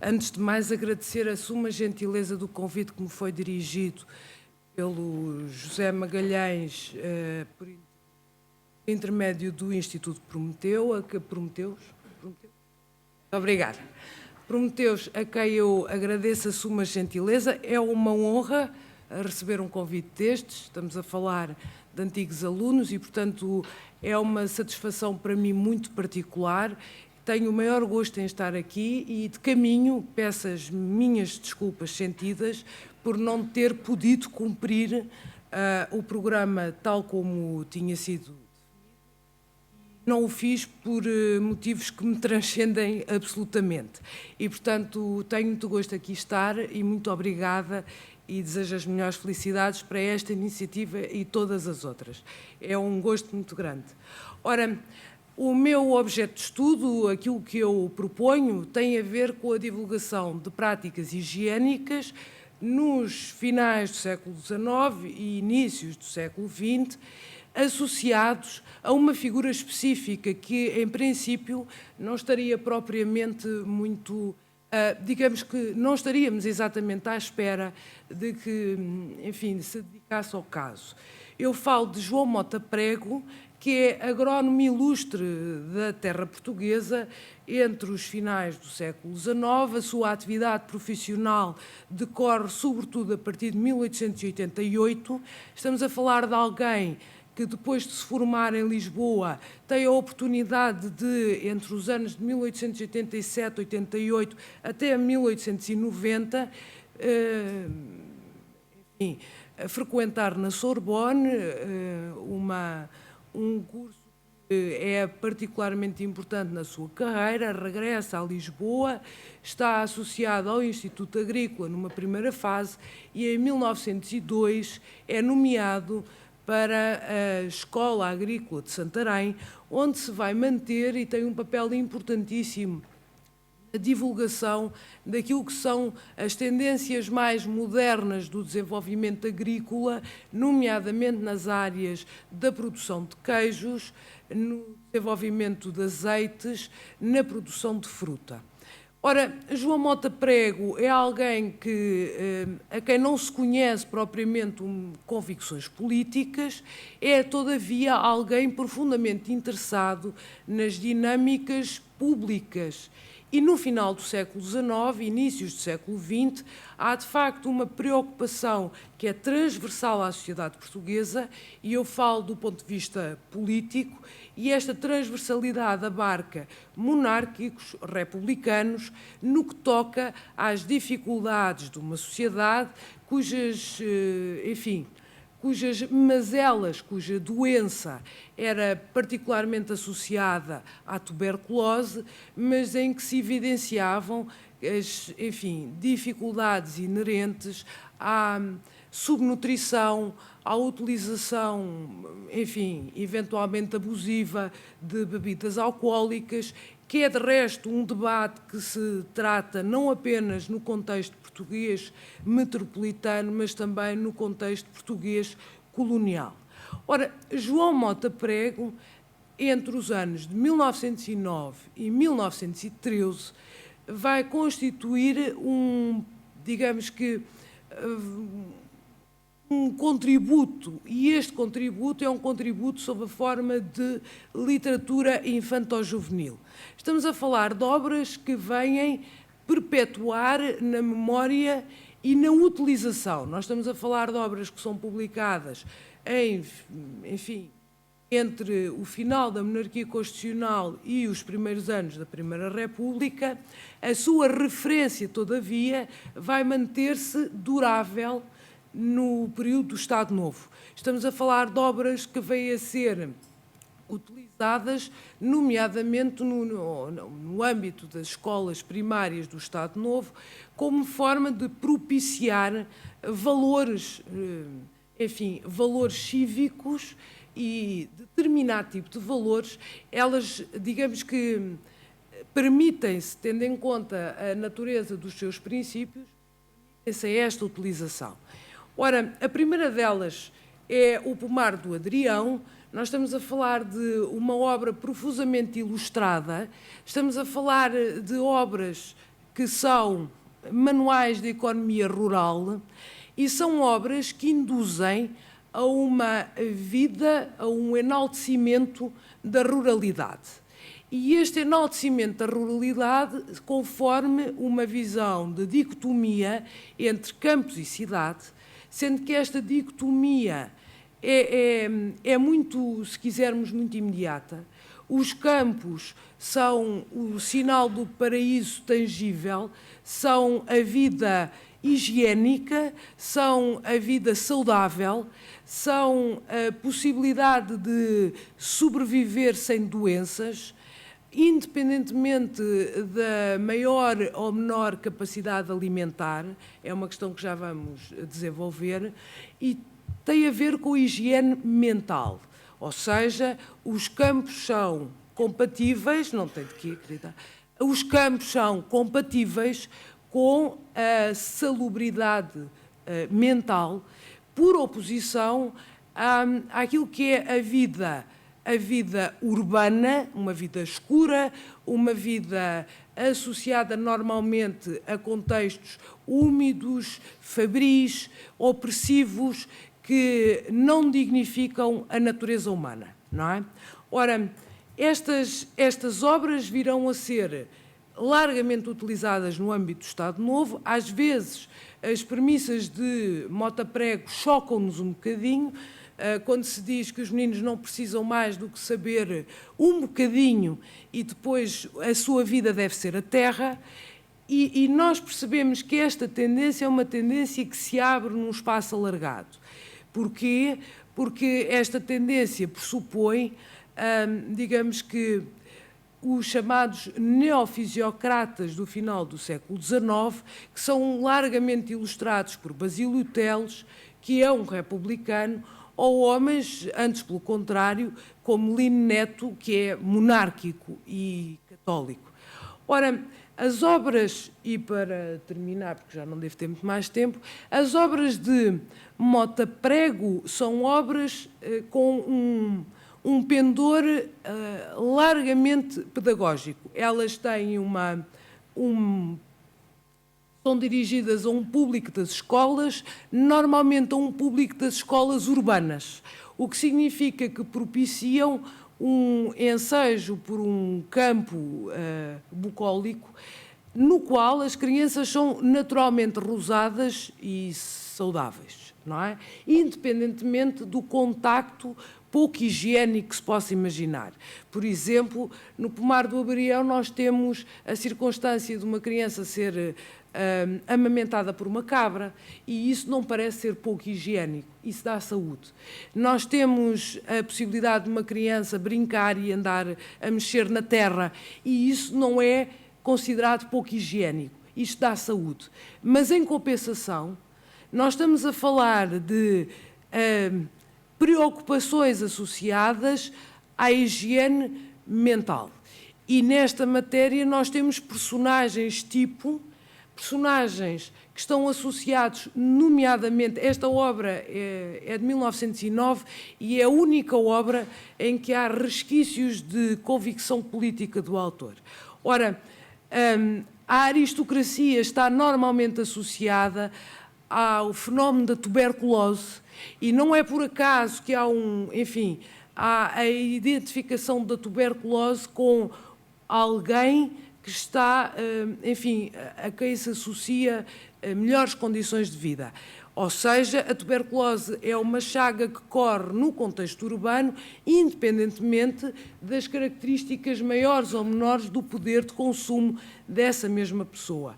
Antes de mais, agradecer a suma gentileza do convite que me foi dirigido pelo José Magalhães, por intermédio do Instituto Prometeus. Obrigada. Prometeus, a quem eu agradeço a suma gentileza. É uma honra receber um convite destes. Estamos a falar de antigos alunos e, portanto, é uma satisfação para mim muito particular. Tenho o maior gosto em estar aqui e, de caminho, peço as minhas desculpas sentidas por não ter podido cumprir o programa tal como tinha sido. Não o fiz por motivos que me transcendem absolutamente. E, portanto, tenho muito gosto aqui estar e muito obrigada e desejo as melhores felicidades para esta iniciativa e todas as outras. É um gosto muito grande. Ora, o meu objeto de estudo, aquilo que eu proponho, tem a ver com a divulgação de práticas higiênicas nos finais do século XIX e inícios do século XX, associados a uma figura específica que, em princípio, não estaria propriamente muito... digamos que não estaríamos exatamente à espera de que, enfim, se dedicasse ao caso. Eu falo de João Mota Prego, que é agrónomo ilustre da terra portuguesa entre os finais do século XIX. A sua atividade profissional decorre sobretudo a partir de 1888. Estamos a falar de alguém que, depois de se formar em Lisboa, tem a oportunidade de, entre os anos de 1887, 88 até 1890, enfim, frequentar na Sorbonne um curso que é particularmente importante na sua carreira. Regressa a Lisboa, está associado ao Instituto Agrícola numa primeira fase e, em 1902, é nomeado para a Escola Agrícola de Santarém, onde se vai manter e tem um papel importantíssimo a divulgação daquilo que são as tendências mais modernas do desenvolvimento agrícola, nomeadamente nas áreas da produção de queijos, no desenvolvimento de azeites, na produção de fruta. Ora, João Mota Prego é alguém a quem não se conhece propriamente convicções políticas, é, todavia, alguém profundamente interessado nas dinâmicas públicas. E no final do século XIX, inícios do século XX, há de facto uma preocupação que é transversal à sociedade portuguesa, e eu falo do ponto de vista político, e esta transversalidade abarca monárquicos, republicanos, no que toca às dificuldades de uma sociedade cujas mazelas, cuja doença era particularmente associada à tuberculose, mas em que se evidenciavam as, dificuldades inerentes à subnutrição, à utilização, eventualmente abusiva de bebidas alcoólicas, que é, de resto, um debate que se trata não apenas no contexto português metropolitano, mas também no contexto português colonial. Ora, João Mota Prego, entre os anos de 1909 e 1913, vai constituir um contributo, e este contributo é um contributo sob a forma de literatura infanto-juvenil. Estamos a falar de obras que vêm perpetuar na memória e na utilização. Nós estamos a falar de obras que são publicadas entre o final da monarquia constitucional e os primeiros anos da Primeira República. A sua referência, todavia, vai manter-se durável no período do Estado Novo. Estamos a falar de obras que vêm a ser utilizadas, nomeadamente no âmbito das escolas primárias do Estado Novo, como forma de propiciar valores, valores cívicos e determinado tipo de valores. Elas, permitem-se, tendo em conta a natureza dos seus princípios, permitem-se a esta utilização. Ora, a primeira delas é o Pomar do Adrião. Nós estamos a falar de uma obra profusamente ilustrada, estamos a falar de obras que são manuais de economia rural e são obras que induzem a uma vida, a um enaltecimento da ruralidade. E este enaltecimento da ruralidade conforme uma visão de dicotomia entre campos e cidade, sendo que esta dicotomia é muito, se quisermos, muito imediata. Os campos são o sinal do paraíso tangível, são a vida higiênica, são a vida saudável, são a possibilidade de sobreviver sem doenças, independentemente da maior ou menor capacidade alimentar, é uma questão que já vamos desenvolver, e tem a ver com a higiene mental. Ou seja, os campos são compatíveis, não tem de quê, querida, os campos são compatíveis com a salubridade mental, por oposição àquilo que é a vida urbana, uma vida escura, uma vida associada normalmente a contextos úmidos, fabris, opressivos, que não dignificam a natureza humana, não é? Ora, estas obras virão a ser largamente utilizadas no âmbito do Estado Novo. Às vezes, as premissas de Mota Prego chocam-nos um bocadinho, quando se diz que os meninos não precisam mais do que saber um bocadinho e depois a sua vida deve ser a terra, e nós percebemos que esta tendência é uma tendência que se abre num espaço alargado. Porquê? Porque esta tendência pressupõe, digamos que, os chamados neofisiocratas do final do século XIX, que são largamente ilustrados por Basílio Teles, que é um republicano, ou homens, antes pelo contrário, como Lino Neto, que é monárquico e católico. Ora, as obras, e para terminar, porque já não devo ter muito mais tempo, as obras de Mota Prego são obras com um pendor largamente pedagógico. Elas têm são dirigidas a um público das escolas, normalmente a um público das escolas urbanas, o que significa que propiciam um ensejo por um campo bucólico, no qual as crianças são naturalmente rosadas e saudáveis, não é? Independentemente do contacto pouco higiênico que se possa imaginar. Por exemplo, no Pomar do Abarião nós temos a circunstância de uma criança ser amamentada por uma cabra, e isso não parece ser pouco higiênico, isso dá saúde. Nós temos a possibilidade de uma criança brincar e andar a mexer na terra, e isso não é considerado pouco higiênico, isto dá saúde. Mas, em compensação, nós estamos a falar de preocupações associadas à higiene mental. E nesta matéria nós temos personagens tipo, personagens que estão associados, nomeadamente, esta obra é de 1909 e é a única obra em que há resquícios de convicção política do autor. Ora, a aristocracia está normalmente associada ao fenómeno da tuberculose, e não é por acaso que há há a identificação da tuberculose com alguém que está, a quem se associa melhores condições de vida. Ou seja, a tuberculose é uma chaga que corre no contexto urbano, independentemente das características maiores ou menores do poder de consumo dessa mesma pessoa.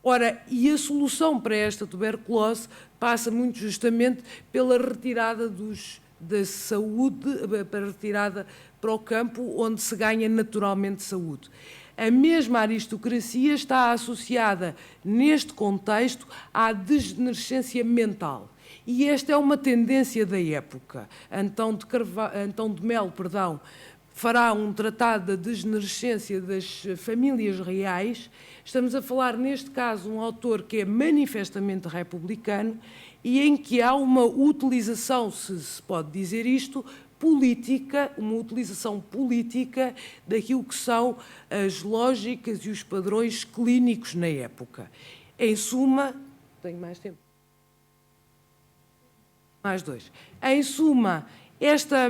Ora, e a solução para esta tuberculose passa muito justamente pela retirada da saúde, para a retirada para o campo, onde se ganha naturalmente saúde. A mesma aristocracia está associada, neste contexto, à degenerescência mental. E esta é uma tendência da época. Antão de Melo, fará um tratado da degenerescência das famílias reais. Estamos a falar, neste caso, um autor que é manifestamente republicano e em que há uma utilização, se pode dizer isto, política, uma utilização política daquilo que são as lógicas e os padrões clínicos na época. Em suma, tenho mais tempo? Mais 2. Em suma, esta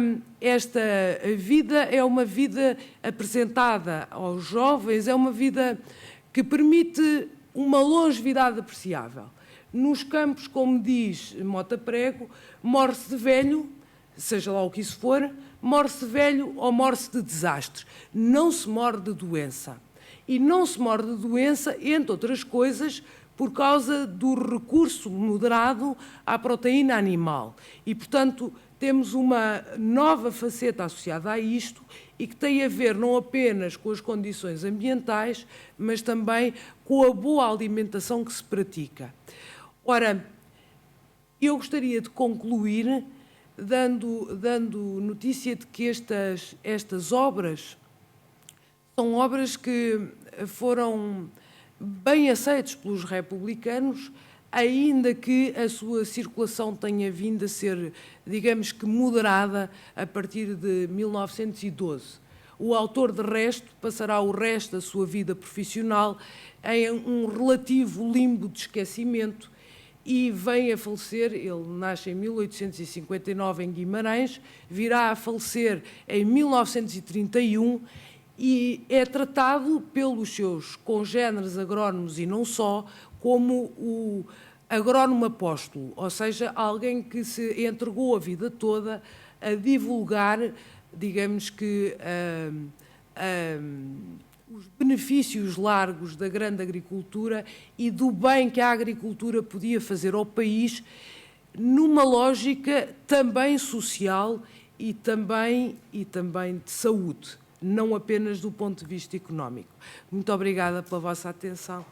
vida é uma vida apresentada aos jovens, é uma vida que permite uma longevidade apreciável. Nos campos, como diz Mota Prego, morre-se de velho, seja lá o que isso for, morre-se de velho ou morre-se de desastres. Não se morre de doença. E não se morre de doença, entre outras coisas, por causa do recurso moderado à proteína animal. E, portanto, temos uma nova faceta associada a isto e que tem a ver não apenas com as condições ambientais, mas também com a boa alimentação que se pratica. Ora, eu gostaria de concluir dando notícia de que estas obras são obras que foram bem aceitos pelos republicanos, ainda que a sua circulação tenha vindo a ser, digamos que, moderada a partir de 1912. O autor, de resto, passará o resto da sua vida profissional em um relativo limbo de esquecimento e vem a falecer, ele nasce em 1859 em Guimarães, virá a falecer em 1931 e é tratado pelos seus congéneres agrónomos e não só, como o agrónomo apóstolo, ou seja, alguém que se entregou a vida toda a divulgar, digamos que, os benefícios largos da grande agricultura e do bem que a agricultura podia fazer ao país, numa lógica também social e também de saúde, não apenas do ponto de vista económico. Muito obrigada pela vossa atenção.